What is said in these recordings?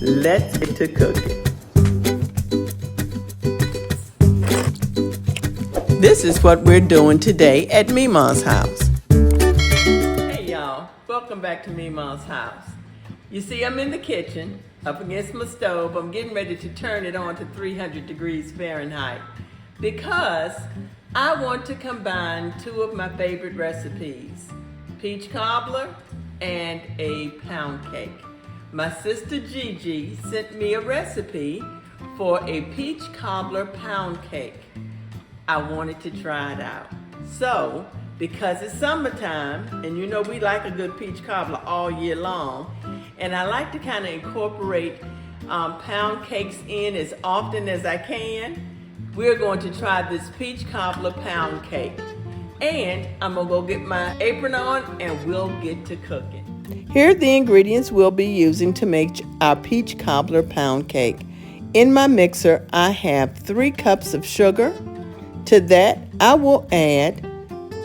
let's get to cooking. This is what we're doing today at Memaw's house. Hey y'all, welcome back to Memaw's house. You see, I'm in the kitchen, up against my stove. I'm getting ready to turn it on to 300 degrees Fahrenheit because I want to combine two of my favorite recipes, peach cobbler and a pound cake. My sister Gigi sent me a recipe for a peach cobbler pound cake. I wanted to try it out. So, because it's summertime, and you know we like a good peach cobbler all year long, and I like to kind of incorporate pound cakes in as often as I can, we're going to try this peach cobbler pound cake. And I'm gonna go get my apron on and we'll get to cooking. Here are the ingredients we'll be using to make our peach cobbler pound cake. In my mixer, I have 3 cups of sugar. To that, I will add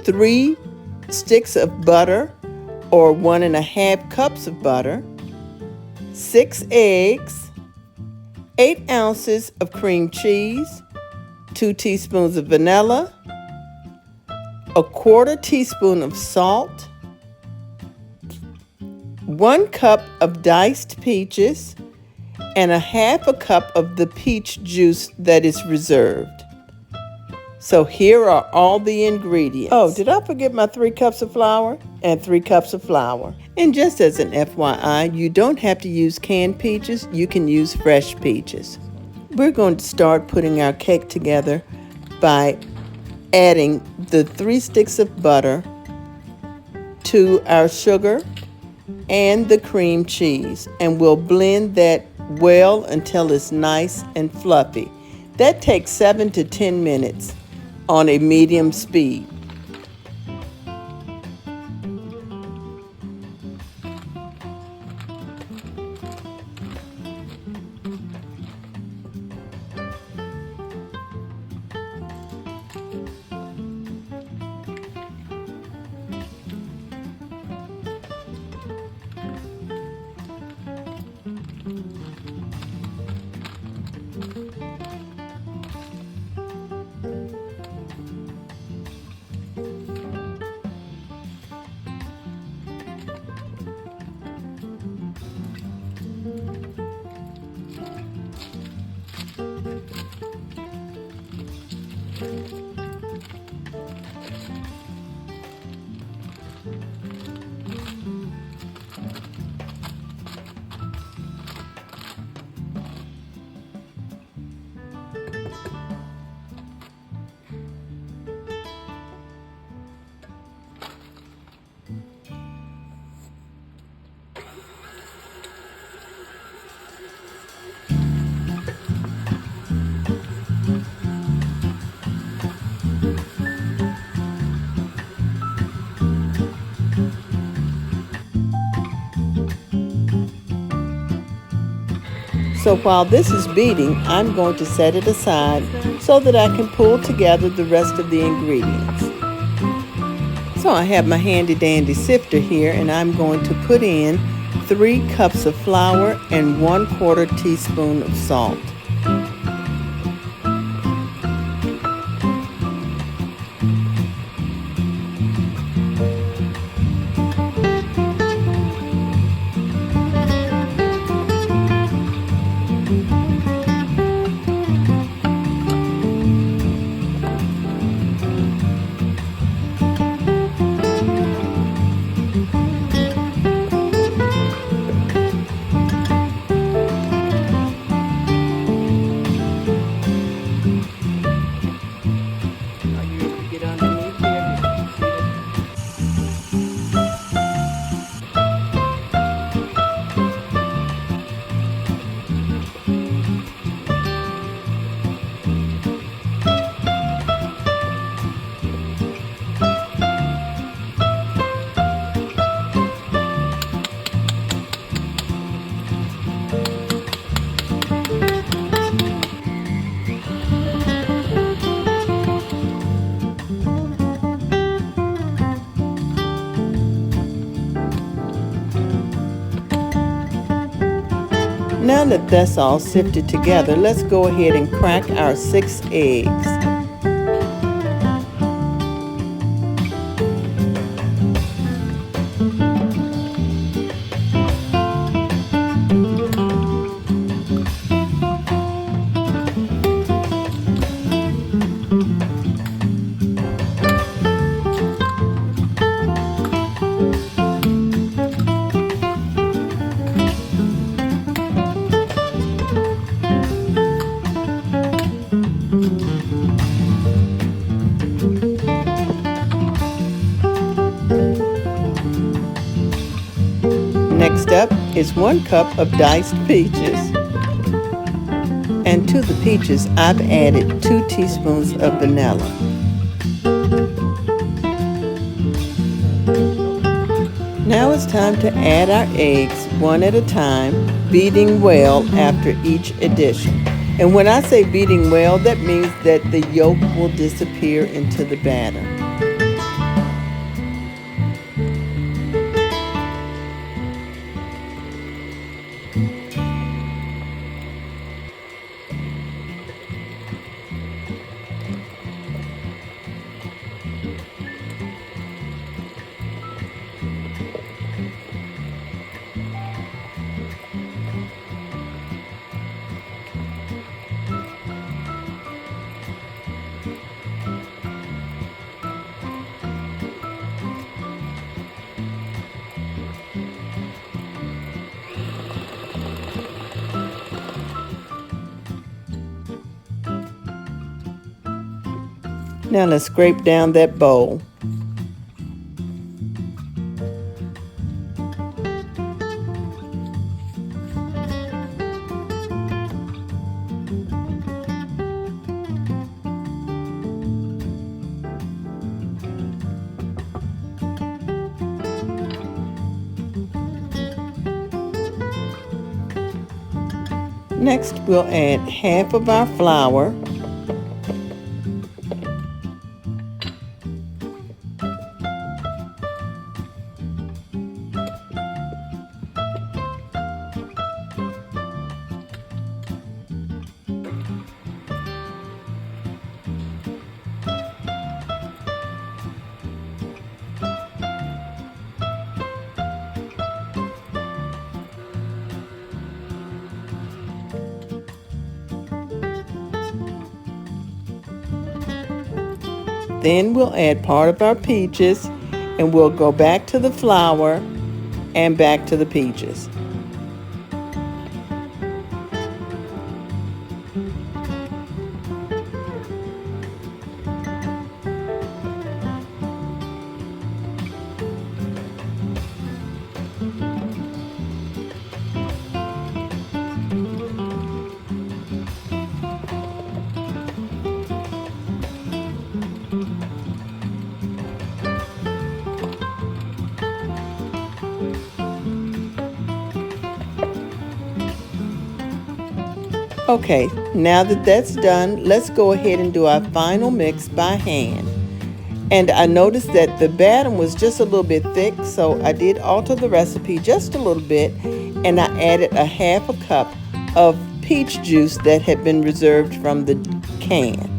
3 sticks of butter or 1½ cups of butter, 6 eggs, 8 ounces of cream cheese, 2 teaspoons of vanilla, 1/4 teaspoon of salt, 1 cup of diced peaches, and 1/2 cup of the peach juice that is reserved. So here are all the ingredients. Oh, did I forget my 3 cups of flour? And 3 cups of flour. And just as an FYI, you don't have to use canned peaches, you can use fresh peaches. We're going to start putting our cake together by adding the 3 sticks of butter to our sugar and the cream cheese, and we'll blend that well until it's nice and fluffy. That takes 7 to 10 minutes on a medium speed. So while this is beating, I'm going to set it aside so that I can pull together the rest of the ingredients. So I have my handy dandy sifter here, and I'm going to put in 3 cups of flour and 1/4 teaspoon of salt. Now that that's all sifted together, let's go ahead and crack our 6 eggs. Next up is 1 cup of diced peaches. And to the peaches, I've added 2 teaspoons of vanilla. Now it's time to add our eggs one at a time, beating well after each addition. And when I say beating well, that means that the yolk will disappear into the batter. Now let's scrape down that bowl. Next, we'll add half of our flour, then we'll add part of our peaches, and we'll go back to the flour and back to the peaches. Okay, now that that's done, let's go ahead and do our final mix by hand. And I noticed that the batter was just a little bit thick, so I did alter the recipe just a little bit, and I added a half a cup of peach juice that had been reserved from the can.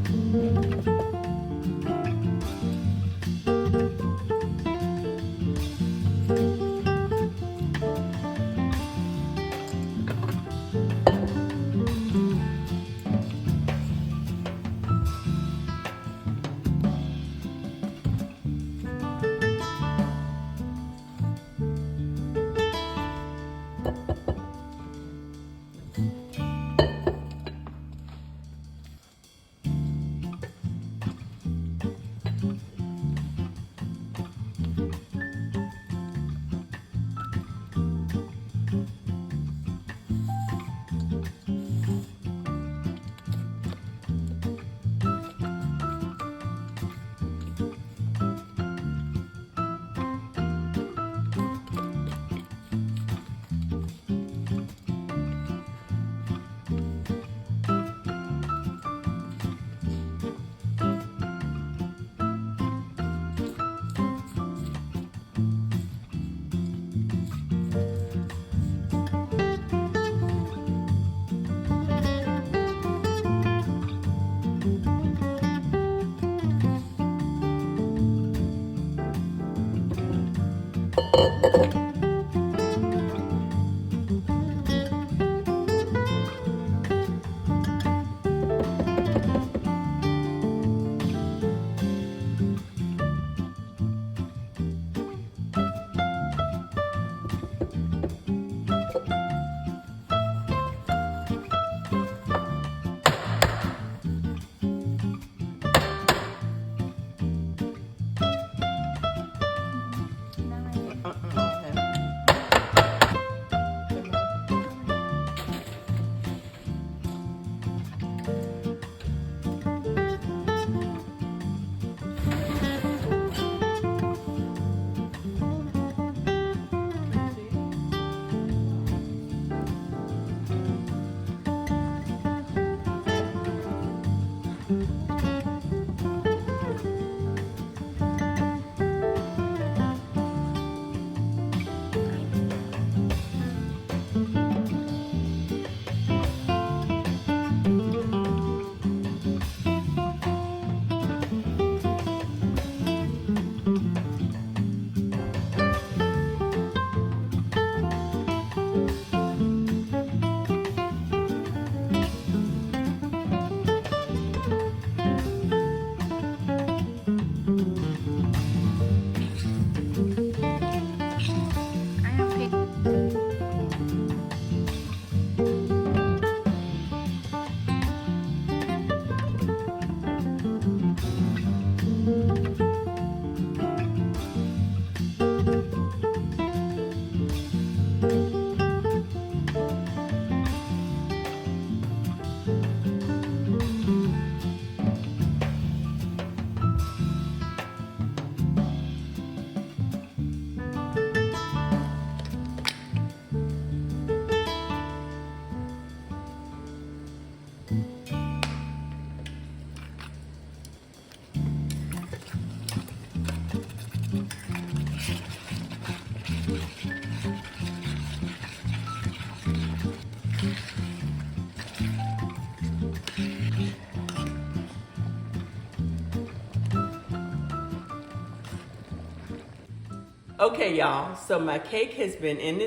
Okay, y'all, so my cake has been in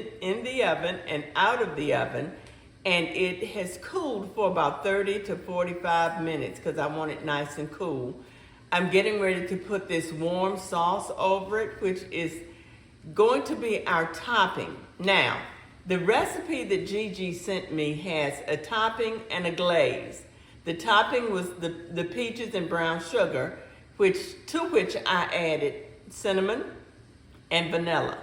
the oven and out of the oven, and it has cooled for about 30 to 45 minutes because I want it nice and cool. I'm getting ready to put this warm sauce over it, which is going to be our topping. Now, the recipe that Gigi sent me has a topping and a glaze. The topping was the peaches and brown sugar, to which I added cinnamon and vanilla.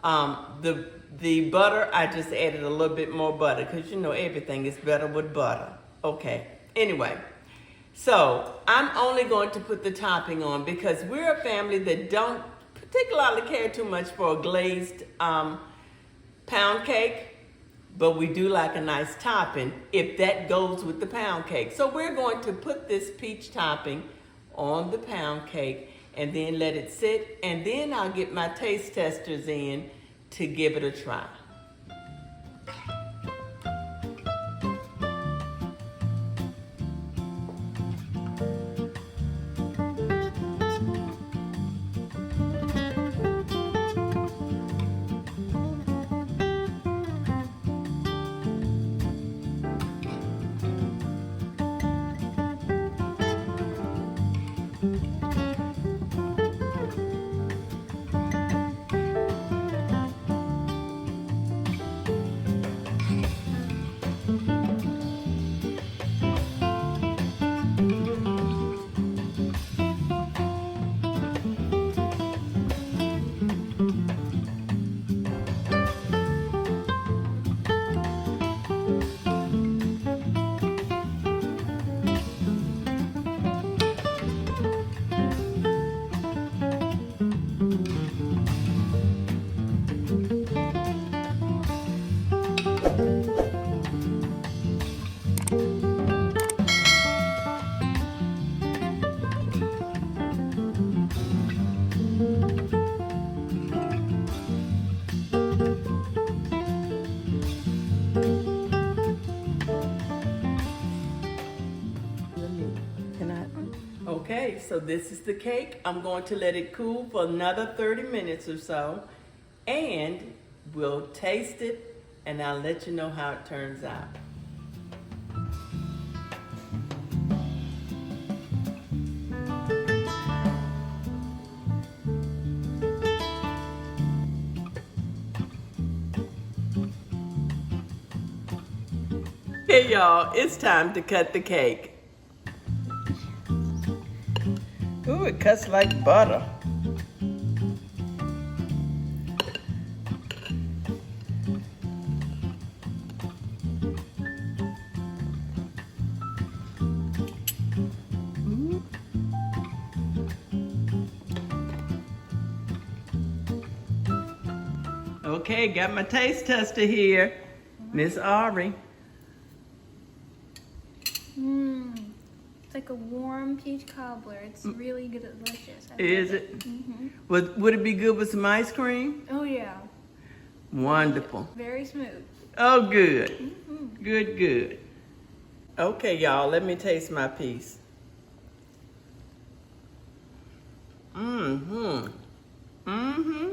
The butter, I just added a little bit more butter because you know everything is better with butter. Okay, anyway, so I'm only going to put the topping on because we're a family that don't particularly care too much for a glazed pound cake, but we do like a nice topping if that goes with the pound cake. So we're going to put this peach topping on the pound cake and then let it sit, and then I'll get my taste testers in to give it a try. Okay, so this is the cake. I'm going to let it cool for another 30 minutes or so, and we'll taste it, and I'll let you know how it turns out. Okay, y'all, it's time to cut the cake. Ooh, it cuts like butter. Okay, got my taste tester here, Miss Ari. It's like a warm peach cobbler. It's really good, delicious. Is it? Mm-hmm. Would it be good with some ice cream? Oh yeah. Wonderful. Very smooth. Oh, good. Mm-hmm. Good, good. Okay, y'all, let me taste my piece. Mm-hmm. Mm-hmm.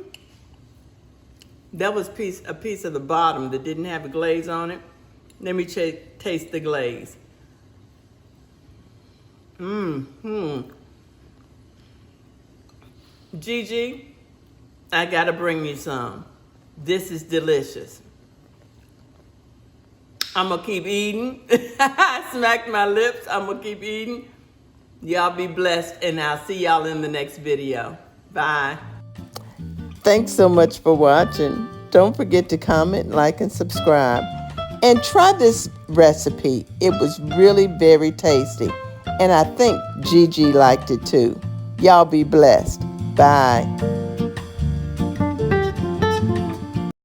That was a piece of the bottom that didn't have a glaze on it. Let me taste the glaze. Mm-hmm. Gigi, I gotta bring you some. This is delicious. I'm gonna keep eating. I smacked my lips. I'm gonna keep eating. Y'all be blessed, and I'll see y'all in the next video. Bye. Thanks so much for watching. Don't forget to comment, like, and subscribe. And try this recipe. It was really very tasty. And I think Gigi liked it too. Y'all be blessed. Bye.